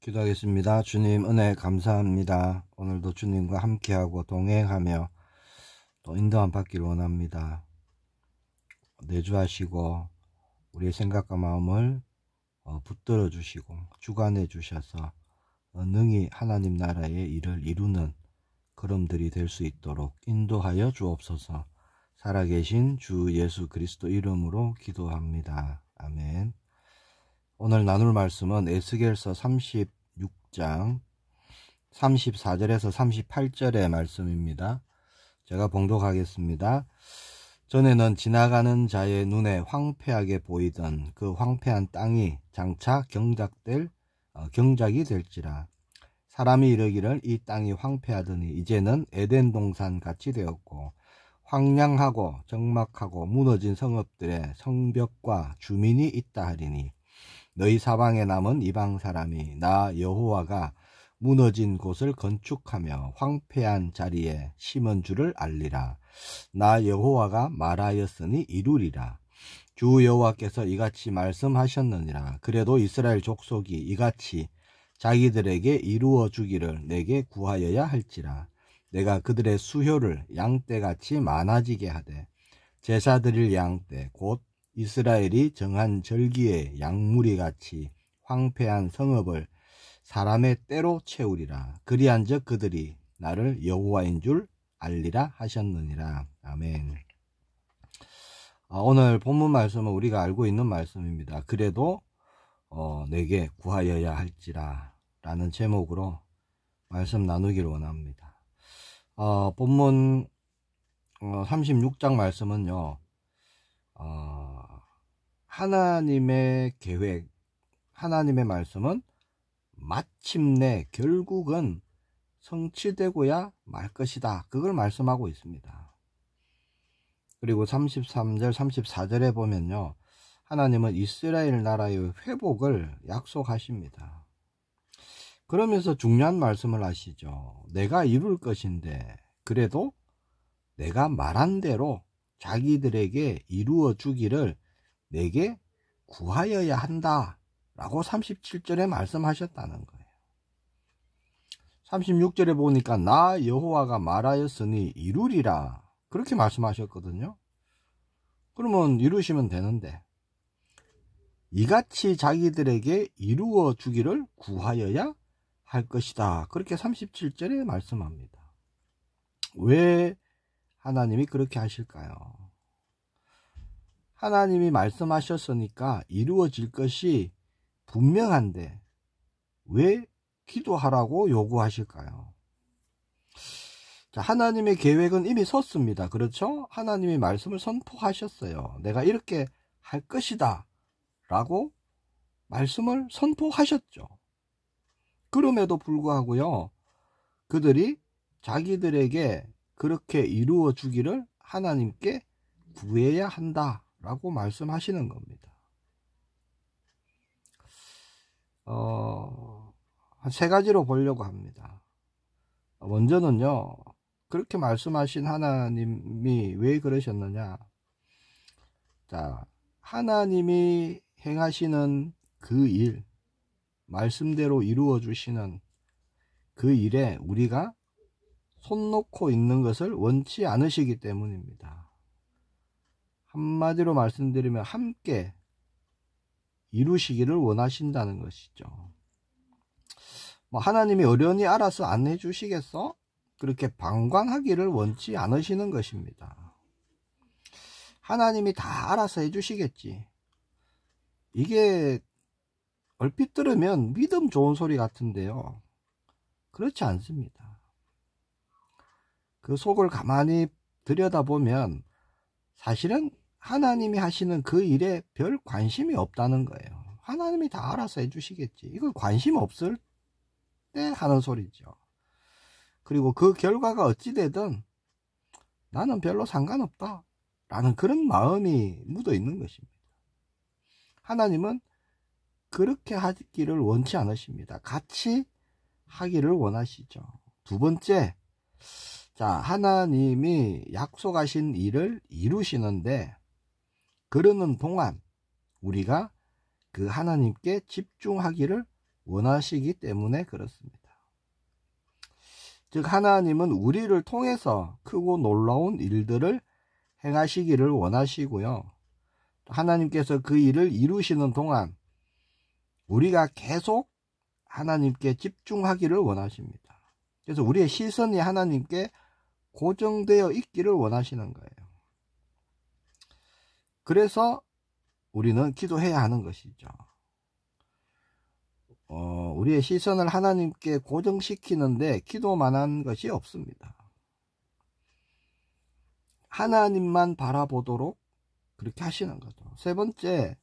기도하겠습니다. 주님 은혜 감사합니다. 오늘도 주님과 함께하고 동행하며 또 인도함 받기를 원합니다. 내주하시고 우리의 생각과 마음을 붙들어 주시고 주관해 주셔서 능히 하나님 나라의 일을 이루는 걸음들이 될 수 있도록 인도하여 주옵소서. 살아계신 주 예수 그리스도 이름으로 기도합니다. 아멘. 오늘 나눌 말씀은 에스겔서 36장 34절에서 38절의 말씀입니다. 제가 봉독하겠습니다. 전에는 지나가는 자의 눈에 황폐하게 보이던 그 황폐한 땅이 장차 경작이 될지라. 사람이 이르기를 이 땅이 황폐하더니 이제는 에덴 동산 같이 되었고 황량하고 적막하고 무너진 성읍들의 성벽과 주민이 있다 하리니 너희 사방에 남은 이방 사람이 나 여호와가 무너진 곳을 건축하며 황폐한 자리에 심은 줄을 알리라. 나 여호와가 말하였으니 이루리라. 주 여호와께서 이같이 말씀하셨느니라. 그래도 이스라엘 족속이 이같이 자기들에게 이루어 주기를 내게 구하여야 할지라. 내가 그들의 수효를 양떼같이 많아지게 하되 제사 드릴 양떼 곧 이스라엘이 정한 절기의 양무리같이 황폐한 성읍을 사람의 떼로 채우리라. 그리한즉 그들이 나를 여호와인 줄 알리라 하셨느니라. 아멘. 오늘 본문 말씀은 우리가 알고 있는 말씀입니다. 그래도 내게 구하여야 할지라 라는 제목으로 말씀 나누기를 원합니다. 본문 36장 말씀은요, 하나님의 계획, 하나님의 말씀은 마침내 결국은 성취되고야 말 것이다. 그걸 말씀하고 있습니다. 그리고 33절, 34절에 보면요, 하나님은 이스라엘 나라의 회복을 약속하십니다. 그러면서 중요한 말씀을 하시죠. 내가 이룰 것인데 그래도 내가 말한 대로 자기들에게 이루어 주기를 내게 구하여야 한다 라고 37절에 말씀하셨다는 거예요. 36절에 보니까 나 여호와가 말하였으니 이루리라 그렇게 말씀하셨거든요. 그러면 이루시면 되는데 이같이 자기들에게 이루어 주기를 구하여야 할 것이다 그렇게 37절에 말씀합니다. 왜 하나님이 그렇게 하실까요? 하나님이 말씀하셨으니까 이루어질 것이 분명한데 왜 기도하라고 요구하실까요? 자, 하나님의 계획은 이미 섰습니다. 그렇죠? 하나님이 말씀을 선포하셨어요. 내가 이렇게 할 것이다 라고 말씀을 선포하셨죠. 그럼에도 불구하고요, 그들이 자기들에게 그렇게 이루어 주기를 하나님께 구해야 한다 라고 말씀하시는 겁니다. 한 세 가지로 보려고 합니다. 먼저는요, 그렇게 말씀하신 하나님이 왜 그러셨느냐. 자, 하나님이 행하시는 그 일, 말씀대로 이루어 주시는 그 일에 우리가 손 놓고 있는 것을 원치 않으시기 때문입니다. 한마디로 말씀드리면 함께 이루시기를 원하신다는 것이죠. 하나님이 어련히 알아서 안 해주시겠어? 그렇게 방관하기를 원치 않으시는 것입니다. 하나님이 다 알아서 해주시겠지. 이게 얼핏 들으면 믿음 좋은 소리 같은데요, 그렇지 않습니다. 그 속을 가만히 들여다보면 사실은 하나님이 하시는 그 일에 별 관심이 없다는 거예요. 하나님이 다 알아서 해주시겠지. 이거 관심 없을 때 하는 소리죠. 그리고 그 결과가 어찌 되든 나는 별로 상관없다 라는 그런 마음이 묻어 있는 것입니다. 하나님은 그렇게 하기를 원치 않으십니다. 같이 하기를 원하시죠. 두 번째, 자, 하나님이 약속하신 일을 이루시는데 그러는 동안 우리가 그 하나님께 집중하기를 원하시기 때문에 그렇습니다. 즉 하나님은 우리를 통해서 크고 놀라운 일들을 행하시기를 원하시고요. 하나님께서 그 일을 이루시는 동안 우리가 계속 하나님께 집중하기를 원하십니다. 그래서 우리의 시선이 하나님께 고정되어 있기를 원하시는 거예요. 그래서 우리는 기도해야 하는 것이죠. 우리의 시선을 하나님께 고정시키는데 기도만한 것이 없습니다. 하나님만 바라보도록 그렇게 하시는 거죠. 세 번째,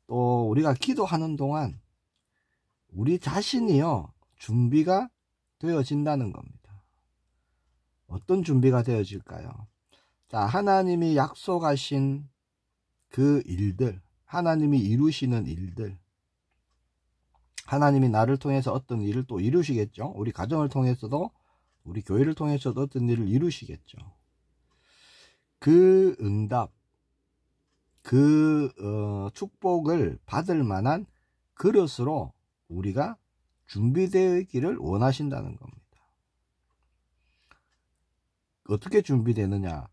또 우리가 기도하는 동안 우리 자신이요 준비가 되어진다는 겁니다. 어떤 준비가 되어질까요? 자, 하나님이 약속하신 그 일들, 하나님이 이루시는 일들, 하나님이 나를 통해서 어떤 일을 또 이루시겠죠. 우리 가정을 통해서도, 우리 교회를 통해서도 어떤 일을 이루시겠죠. 그 응답, 그 축복을 받을 만한 그릇으로 우리가 준비되기를 원하신다는 겁니다. 어떻게 준비되느냐?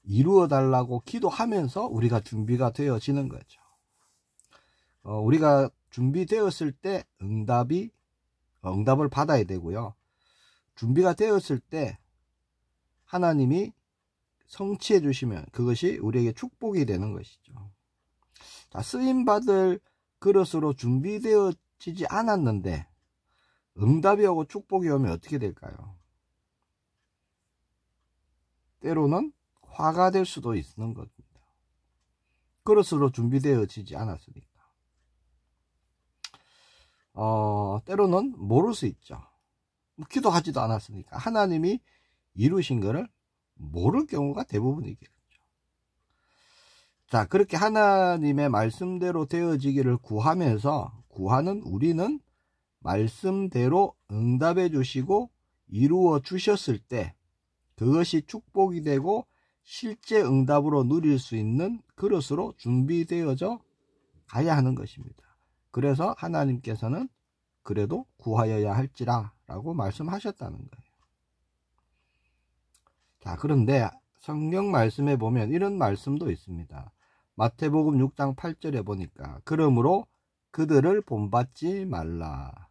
이루어 달라고 기도하면서 우리가 준비가 되어지는 거죠. 우리가 준비되었을 때 응답을 받아야 되고요. 준비가 되었을 때 하나님이 성취해 주시면 그것이 우리에게 축복이 되는 것이죠. 자, 쓰임받을 그릇으로 준비되어지지 않았는데 응답이 오고 축복이 오면 어떻게 될까요? 때로는 화가 될 수도 있는 겁니다. 그릇으로 준비되어지지 않았으니까. 때로는 모를 수 있죠. 기도하지도 않았으니까 하나님이 이루신 것을 모를 경우가 대부분이겠죠. 자, 그렇게 하나님의 말씀대로 되어지기를 구하는 우리는 말씀대로 응답해 주시고 이루어 주셨을 때 그것이 축복이 되고 실제 응답으로 누릴 수 있는 그릇으로 준비되어져 가야 하는 것입니다. 그래서 하나님께서는 그래도 구하여야 할지라 라고 말씀하셨다는 거예요. 자, 그런데 성경 말씀에 보면 이런 말씀도 있습니다. 마태복음 6장 8절에 보니까 그러므로 그들을 본받지 말라.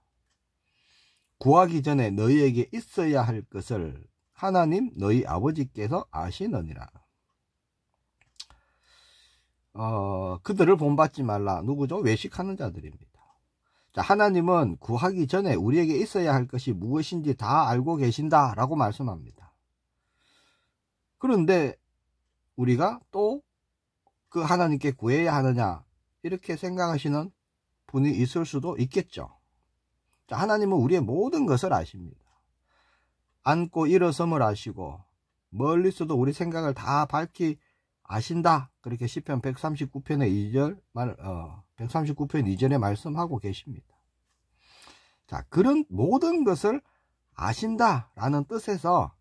구하기 전에 너희에게 있어야 할 것을 하나님 너희 아버지께서 아시느니라. 그들을 본받지 말라. 누구죠? 외식하는 자들입니다. 자, 하나님은 구하기 전에 우리에게 있어야 할 것이 무엇인지 다 알고 계신다 라고 말씀합니다. 그런데 우리가 또 그 하나님께 구해야 하느냐 이렇게 생각하시는 분이 있을 수도 있겠죠. 자, 하나님은 우리의 모든 것을 아십니다. 앉고 일어섬을 아시고 멀리서도 우리 생각을 다 밝히 아신다. 그렇게 시편 139편의 2절에 말씀하고 계십니다. 자, 그런 모든 것을 아신다라는 뜻에서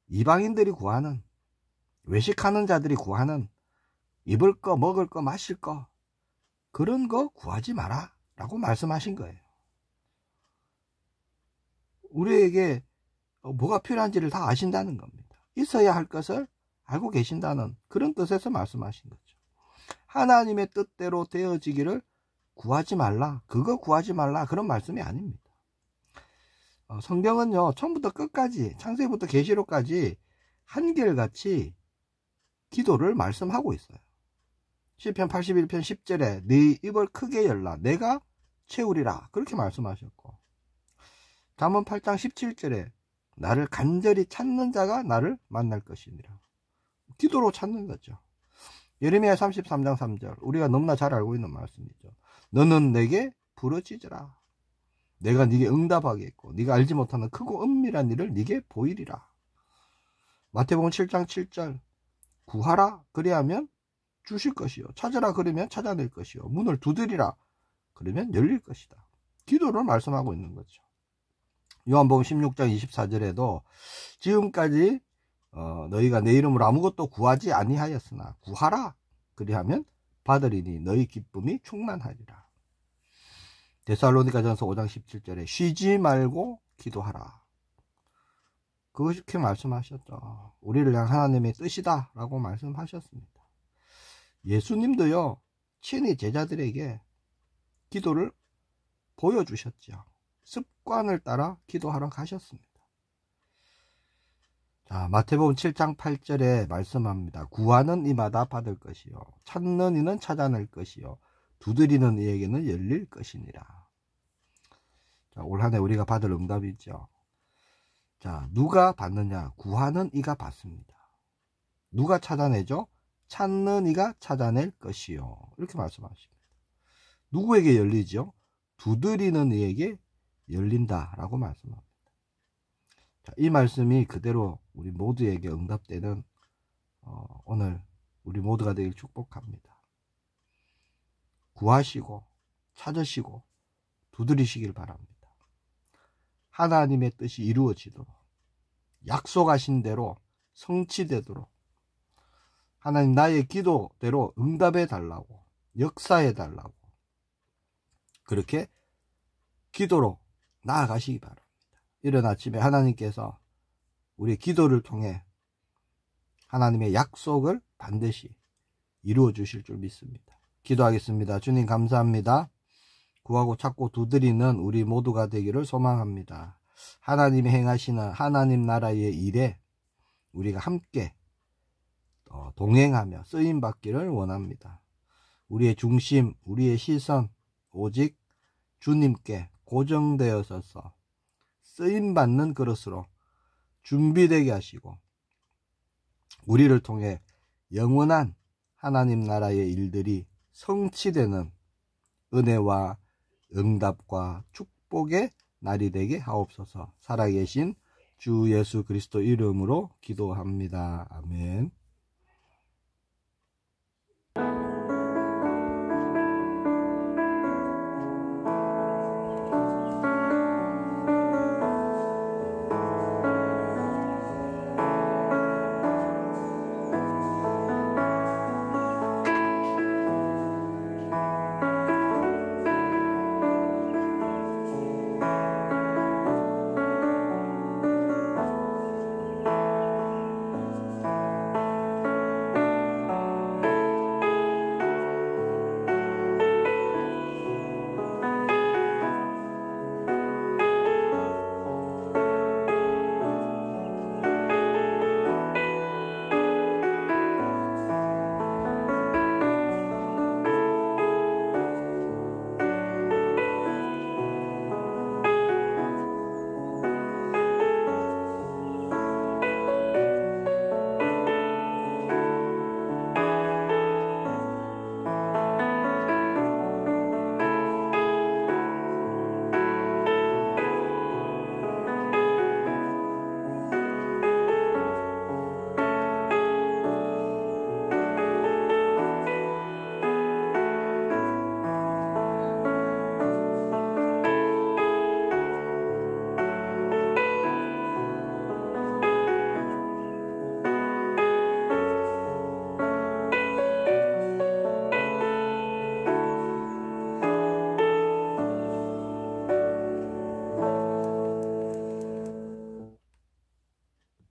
이방인들이 구하는, 외식하는 자들이 구하는 입을 거, 먹을 거, 마실 거 그런 거 구하지 마라 라고 말씀하신 거예요. 우리에게 뭐가 필요한지를 다 아신다는 겁니다. 있어야 할 것을 알고 계신다는 그런 뜻에서 말씀하신 거죠. 하나님의 뜻대로 되어지기를 구하지 말라, 그거 구하지 말라 그런 말씀이 아닙니다. 성경은요 처음부터 끝까지 창세기부터 계시록까지 한결같이 기도를 말씀하고 있어요. 시편 81편 10절에 네 입을 크게 열라 내가 채우리라 그렇게 말씀하셨고, 잠언 8장 17절에 나를 간절히 찾는 자가 나를 만날 것이니라. 기도로 찾는 거죠. 예레미야 33장 3절 우리가 너무나 잘 알고 있는 말씀이죠. 너는 내게 부르짖으라 내가 네게 응답하겠고 네가 알지 못하는 크고 은밀한 일을 네게 보이리라. 마태복음 7장 7절 구하라 그리하면 주실 것이요 찾으라 그러면 찾아낼 것이요 문을 두드리라 그러면 열릴 것이다. 기도를 말씀하고 있는 거죠. 요한복음 16장 24절에도 지금까지 너희가 내 이름으로 아무것도 구하지 아니하였으나 구하라 그리하면 받으리니 너희 기쁨이 충만하리라. 데살로니가전서 5장 17절에 쉬지 말고 기도하라. 그렇게 말씀하셨죠. 우리를 향한 하나님의 뜻이다 라고 말씀하셨습니다. 예수님도요, 친히 제자들에게 기도를 보여주셨죠. 습관을 따라 기도하러 가셨습니다. 자, 마태복음 7장 8절에 말씀합니다. 구하는 이마다 받을 것이요, 찾는 이는 찾아낼 것이요, 두드리는 이에게는 열릴 것이니라. 자, 올 한 해 우리가 받을 응답이죠. 자, 누가 받느냐? 구하는 이가 받습니다. 누가 찾아내죠? 찾는 이가 찾아낼 것이요. 이렇게 말씀하십니다. 누구에게 열리죠? 두드리는 이에게 열린다라고 말씀합니다. 자, 이 말씀이 그대로 우리 모두에게 응답되는 오늘 우리 모두가 되길 축복합니다. 구하시고 찾으시고 두드리시길 바랍니다. 하나님의 뜻이 이루어지도록, 약속하신 대로 성취되도록, 하나님 나의 기도대로 응답해 달라고, 역사해 달라고, 그렇게 기도로 나아가시기 바랍니다. 이른 아침에 하나님께서 우리의 기도를 통해 하나님의 약속을 반드시 이루어 주실 줄 믿습니다. 기도하겠습니다. 주님 감사합니다. 구하고 찾고 두드리는 우리 모두가 되기를 소망합니다. 하나님이 행하시는 하나님 나라의 일에 우리가 함께 동행하며 쓰임받기를 원합니다. 우리의 중심, 우리의 시선 오직 주님께 고정되어서서 쓰임받는 그릇으로 준비되게 하시고, 우리를 통해 영원한 하나님 나라의 일들이 성취되는 은혜와 응답과 축복의 날이 되게 하옵소서. 살아계신 주 예수 그리스도 이름으로 기도합니다. 아멘.